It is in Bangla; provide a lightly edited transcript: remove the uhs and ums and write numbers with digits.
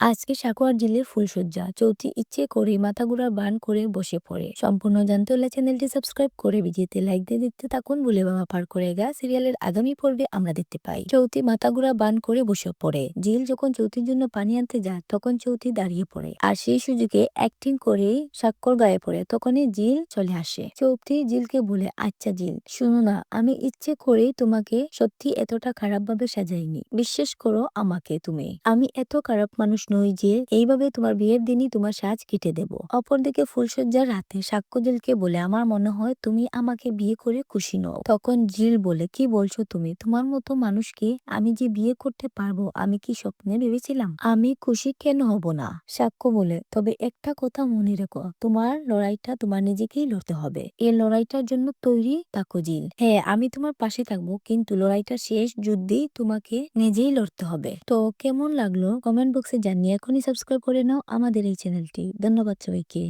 আজকে সাকুয়ার জিলের ফুলশয্যা চৌথি ইচ্ছে করে মাথাগুড়ার বান করে বসে পড়ে। সম্পূর্ণ জানতে হলে চ্যানেলটি সাবস্ক্রাইব করে ভিডিওতে লাইক দিয়ে দেখতে থাকুন। ভুলে বাবা পার করে গা সিরিয়ালের আগামী পর্বে আমরা দেখতে পাই চৌথি মাথাগুড়া বান করে বসে পড়ে। জিল যখন চৌথির জন্য পানি আনতে যায় তখন চৌথি দাঁড়িয়ে পড়ে আর সেই সুযোগে অ্যাক্টিং করেই স্বাক্ষর গায়ে পড়ে। তখনই জিল চলে আসে। চৌথি জিলকে বলে, আচ্ছা জিল শুনো না, আমি ইচ্ছে করেই তোমাকে সত্যি এতটা খারাপ ভাবে সাজাইনি, বিশ্বাস করো আমাকে তুমি। আমি এত খারাপ মানুষ নই যে এইভাবে তোমার বিয়ের দিনই তোমার সাজ কেটে দেব। অপরদিকে ফুলশয্যার রাতে সাক্ষ্য জিলকে বলে, আমার মনে হয় তুমি আমাকে বিয়ে করে খুশি নও। তখন জিল বলে, কি বলছো তুমি? তোমার মতো মানুষকে আমি যে বিয়ে করতে পারবো আমি কি স্বপ্নে ভেবেছিলাম? আমি খুশি কেন হব না? সাক্ষ্য বলে, তবে একটা কথা মনে রেখো, তোমার লড়াইটা তোমার নিজেকেই লড়তে হবে। এই লড়াইটার জন্য তৈরি থাকো জিল। হ্যাঁ, আমি তোমার পাশে থাকবো, কিন্তু লড়াইটা শেষ যুদ্ধেই তোমাকে নিজেই লড়তে হবে। তো কেমন লাগলো কমেন্ট বক্সে জানিয়ে এখনই সাবস্ক্রাইব করে নাও আমাদের এই চ্যানেলটি। ধন্যবাদ সবাইকে।